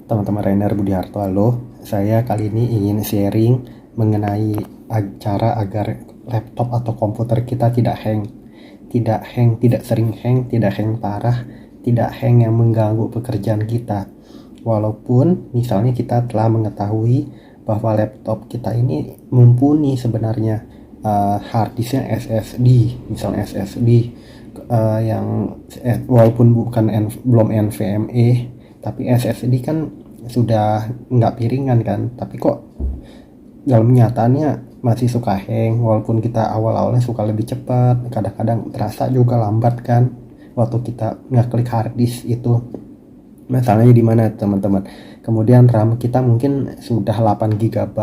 Teman-teman Rainer Budiarto, halo. Saya kali ini ingin sharing mengenai cara agar laptop atau komputer kita tidak hang. Tidak hang, tidak sering hang, tidak hang parah, tidak hang yang mengganggu pekerjaan kita. Walaupun misalnya kita telah mengetahui bahwa laptop kita ini mumpuni sebenarnya hard disknya SSD, misalnya SSD walaupun belum NVMe, tapi SSD kan sudah nggak piringan kan, tapi kok dalam nyatanya masih suka hang. Walaupun kita awal-awalnya suka lebih cepat, kadang-kadang terasa juga lambat kan waktu kita ngeklik hard disk itu. Masalahnya di mana teman-teman? Kemudian RAM kita mungkin sudah 8 GB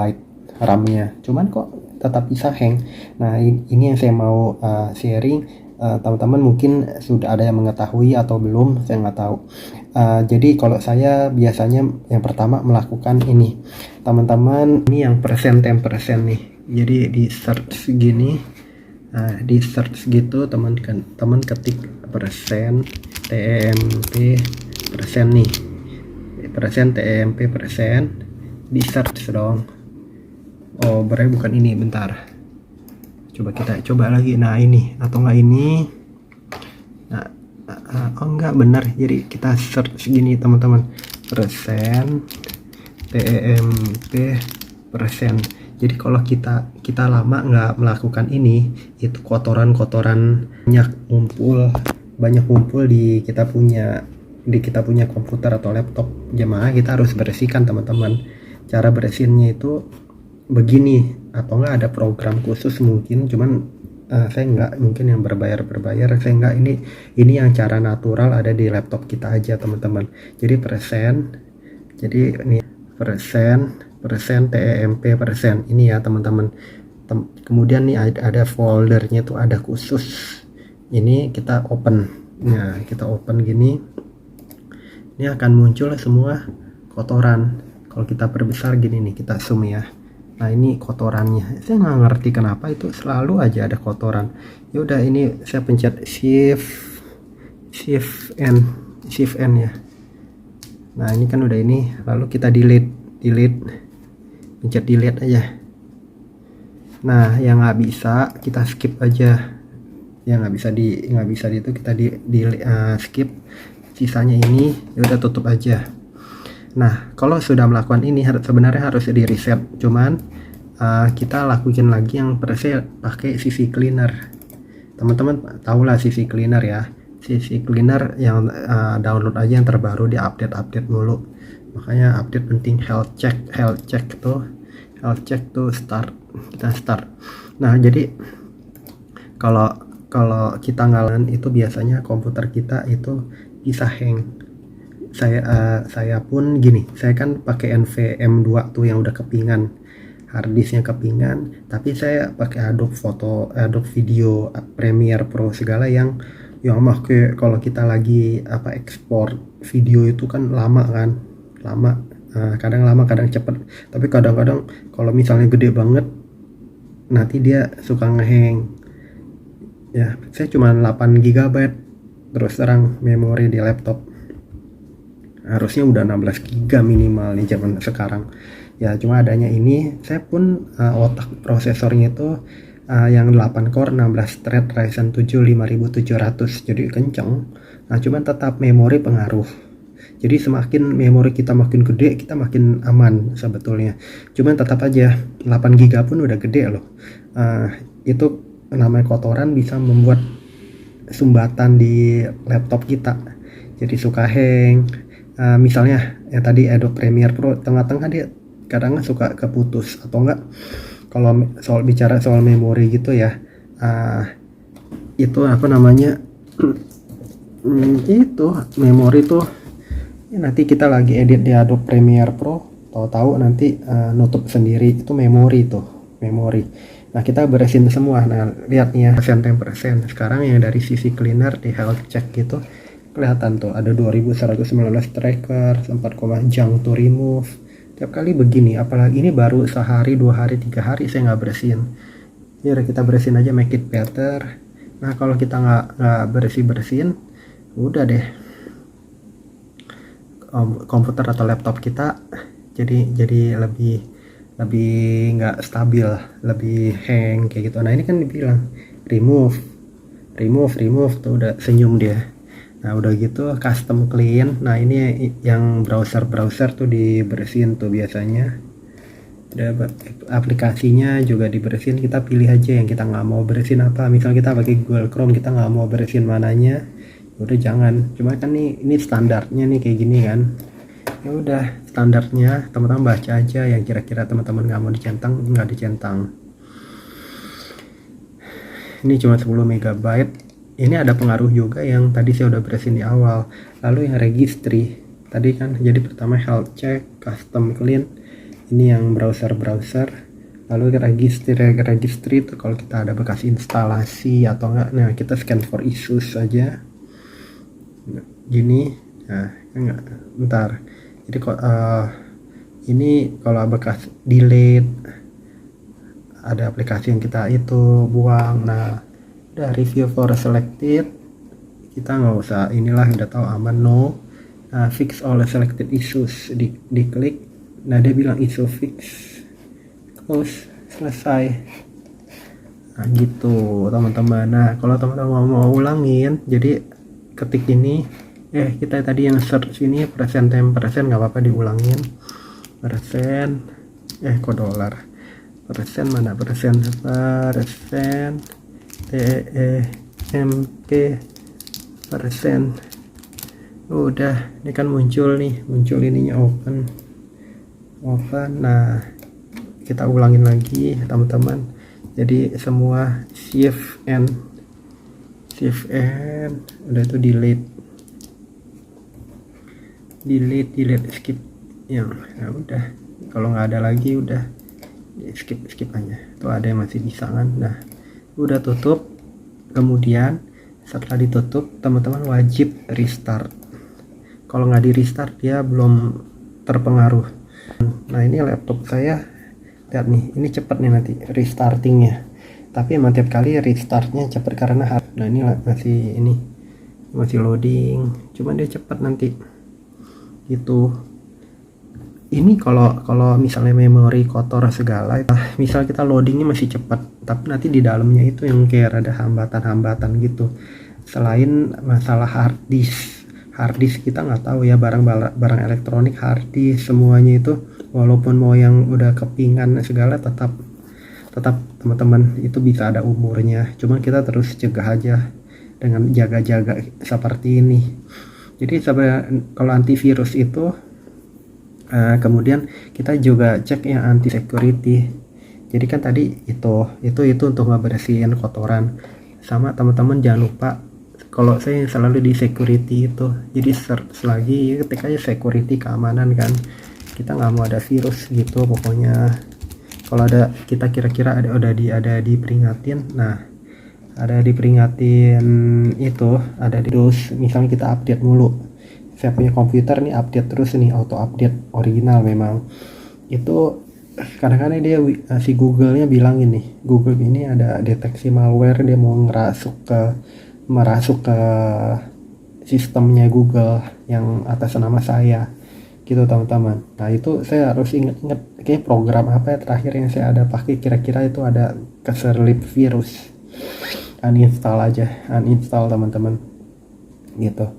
RAM-nya, cuman kok tetap bisa hang. Nah, ini yang saya mau sharing. Teman-teman mungkin sudah ada yang mengetahui atau belum, saya nggak tahu. Jadi kalau saya biasanya yang pertama melakukan ini, teman-teman, ini yang persen 10% nih. Jadi di search gini, di search gitu, teman ketik persen TMP persen nih, persen TMP persen, di search dong. Oh, berarti bukan ini, bentar. Kita coba lagi. Nah, ini atau enggak ini. Nah, oh enggak benar. Jadi kita search gini teman-teman, persen TMP persen. Jadi kalau kita lama nggak melakukan ini, itu kotoran banyak ngumpul di kita punya komputer atau laptop jemaah. Kita harus bersihkan teman-teman. Cara bersihinnya itu begini, atau enggak ada program khusus mungkin, cuman saya enggak, mungkin yang berbayar saya enggak. Ini yang cara natural ada di laptop kita aja teman-teman. Jadi ini persen TMP persen ini ya teman-teman. Kemudian nih ada foldernya tuh, ada khusus. Ini kita open. Nah, kita open gini, ini akan muncul semua kotoran. Kalau kita perbesar gini nih, kita zoom ya. Nah, ini kotorannya. Saya nggak ngerti kenapa itu selalu aja ada kotoran. Ya udah, ini saya pencet shift N ya. Nah, ini kan udah ini. Lalu kita delete. Pencet delete aja. Nah, yang nggak bisa kita skip aja. Yang nggak bisa itu kita skip. Sisanya ini ya udah tutup aja. Nah, kalau sudah melakukan ini sebenarnya harus di reset, cuman kita lakukan lagi yang pakai CC Cleaner. Teman-teman tahulah CC Cleaner ya. CC Cleaner yang download aja yang terbaru, di update mulu. Makanya update penting. Health check tuh start. Kita start. Nah, jadi kalau kita ngalamin itu biasanya komputer kita itu bisa hang. Saya pun gini, saya kan pakai NVM2 tuh yang udah kepingan, harddisknya kepingan, tapi saya pakai Adobe Video, Premiere Pro segala yang make. Kalau kita lagi ekspor video itu kan lama, kadang lama kadang cepet, tapi kadang-kadang kalau misalnya gede banget nanti dia suka ngehang ya. Saya cuma 8 GB terus terang memori di laptop, harusnya udah 16 GB minimal nih zaman sekarang ya. Cuma adanya ini, saya pun otak prosesornya itu yang 8 core 16 thread Ryzen 7 5700, jadi kenceng. Nah, cuman tetap memori pengaruh. Jadi semakin memori kita makin gede, kita makin aman sebetulnya. Cuman tetap aja 8 GB pun udah gede loh. Itu namanya kotoran bisa membuat sumbatan di laptop kita, jadi suka hang. Misalnya ya tadi Adobe Premiere Pro, tengah-tengah dia kadang suka keputus, atau enggak kalau bicara soal memori gitu ya, itu itu memori tuh ya, nanti kita lagi edit di Adobe Premiere Pro, tahu-tahu nanti nutup sendiri, itu memori. Nah, kita bersihin semua. Nah, lihat nih ya, persen sekarang yang dari sisi cleaner di health check gitu kelihatan tuh ada 2119 tracker, 4, junk to remove. Tiap kali begini, apalagi ini baru sehari, 2 hari, 3 hari saya nggak bersihin. Ya udah, kita bersihin aja, make it better. Nah, kalau kita nggak bersihin, udah deh. komputer atau laptop kita jadi lebih nggak stabil, lebih hang kayak gitu. Nah ini kan dibilang remove tuh udah senyum dia. Nah udah gitu custom clean. Nah ini yang browser tuh dibersihin tuh biasanya. Ada aplikasinya juga dibersihin, kita pilih aja yang kita nggak mau bersihin apa. Misal kita pakai Google Chrome, kita nggak mau bersihin mananya, udah jangan. Cuma kan ini standarnya nih kayak gini kan. Ya udah standarnya, teman-teman baca aja yang kira-kira teman-teman nggak mau dicentang, nggak dicentang. Ini cuma 10 MB. Ini ada pengaruh juga yang tadi saya udah bersihin di awal. Lalu yang registry tadi kan, jadi pertama health check, custom clean, ini yang browser. Lalu registry itu kalau kita ada bekas instalasi atau enggak, nah kita scan for issues aja gini. Nah enggak, bentar, jadi ini kalau bekas delete, ada aplikasi yang kita itu buang. Nah udah review for selected, kita nggak usah inilah, udah tahu aman. No, fix all selected issues, diklik. Nah dia bilang issue fix, close, selesai. Nah gitu teman-teman. Nah kalau teman-teman mau ulangin, jadi ketik ini, kita tadi yang search ini persen nggak apa-apa diulangin. Persen kok dolar, persen mana, persen TEMP persen. Udah, ini kan muncul ininya open. Nah kita ulangin lagi teman-teman. Jadi semua shift N udah itu delete, skip yang, ya udah, kalau nggak ada lagi udah skip aja. Tuh ada yang masih bisa kan. Nah udah tutup. Kemudian setelah ditutup, teman-teman wajib restart. Kalau nggak di restart dia belum terpengaruh. Nah ini laptop saya, lihat nih, ini cepet nih nanti restartingnya, tapi emang tiap kali restartnya cepet karena nah ini masih loading, cuman dia cepet nanti gitu. Ini kalau misalnya memori kotor segala, misal kita loadingnya masih cepat, tapi nanti di dalamnya itu yang kayak ada hambatan gitu. Selain masalah hard disk kita nggak tahu ya, barang elektronik hard disk semuanya itu, walaupun mau yang udah kepingan segala, tetap teman-teman itu bisa ada umurnya. Cuman kita terus cegah aja dengan jaga-jaga seperti ini. Jadi kalau antivirus itu kemudian kita juga cek yang anti security. Jadi kan tadi itu untuk ngebersihin kotoran. Sama teman-teman jangan lupa, kalau saya selalu di security itu, jadi search lagi, ketik aja security, keamanan kan, kita nggak mau ada virus gitu pokoknya. Kalau ada, kita kira-kira ada diperingatin. Nah ada diperingatin itu, ada terus misalnya kita update mulu. Saya punya komputer nih update terus nih, auto update original memang. Itu kadang-kadang dia si Google-nya bilang ini, Google ini ada deteksi malware, dia mau merasuk ke sistemnya Google yang atas nama saya gitu teman-teman. Nah itu saya harus inget kayak program apa ya terakhir yang saya ada pakai, kira-kira itu ada keselip virus. Uninstall teman-teman gitu.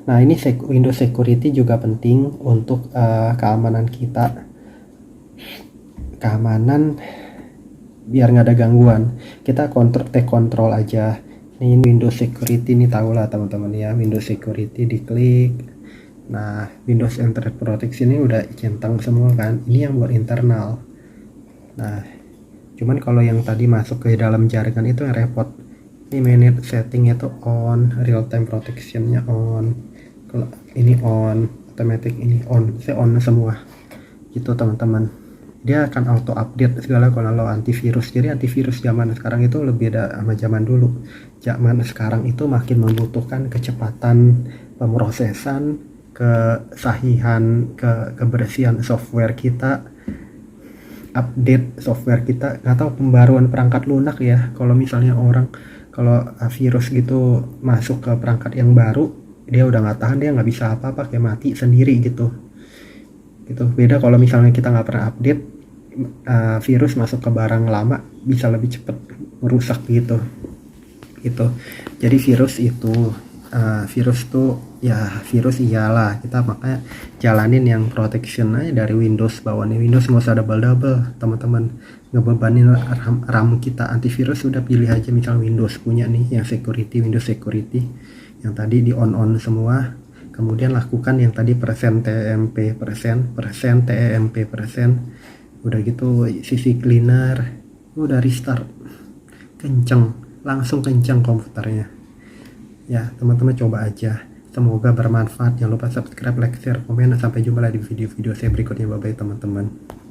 Nah ini Windows Security juga penting untuk keamanan kita, keamanan biar nggak ada gangguan. Kita kontrol aja. Ini Windows Security nih, tahu lah teman-teman ya, Windows Security diklik. Nah Windows Internet Protection ini udah centang semua kan, ini yang buat internal. Nah cuman kalau yang tadi masuk ke dalam jaringan itu yang repot. Ini manage setting itu on, real time protectionnya on. Kalau ini on, automatic ini on, saya on semua gitu teman-teman. Dia akan auto update segala kalau antivirus. Jadi antivirus zaman sekarang itu lebih beda sama zaman dulu. Zaman sekarang itu makin membutuhkan kecepatan pemrosesan, kesahihan, kebersihan software kita, update software kita. Nggak tahu pembaruan perangkat lunak ya, kalau misalnya orang, kalau virus gitu masuk ke perangkat yang baru, dia udah nggak tahan, dia nggak bisa apa-apa, kayak mati sendiri gitu. Beda kalau misalnya kita nggak pernah update, virus masuk ke barang lama bisa lebih cepat merusak gitu. Jadi virus tuh ya virus iyalah, kita makanya jalanin yang protection aja dari Windows bawaan. Windows nggak usah double teman-teman ngebebanin RAM kita. Antivirus sudah pilih aja, misal Windows punya nih yang security, Windows security yang tadi di on semua. Kemudian lakukan yang tadi %temp %temp, udah gitu CC cleaner, udah restart langsung kenceng komputernya. Ya teman-teman coba aja, semoga bermanfaat. Jangan lupa subscribe, like, share, komen. Sampai jumpa lagi di video-video saya berikutnya. Bye bye teman-teman.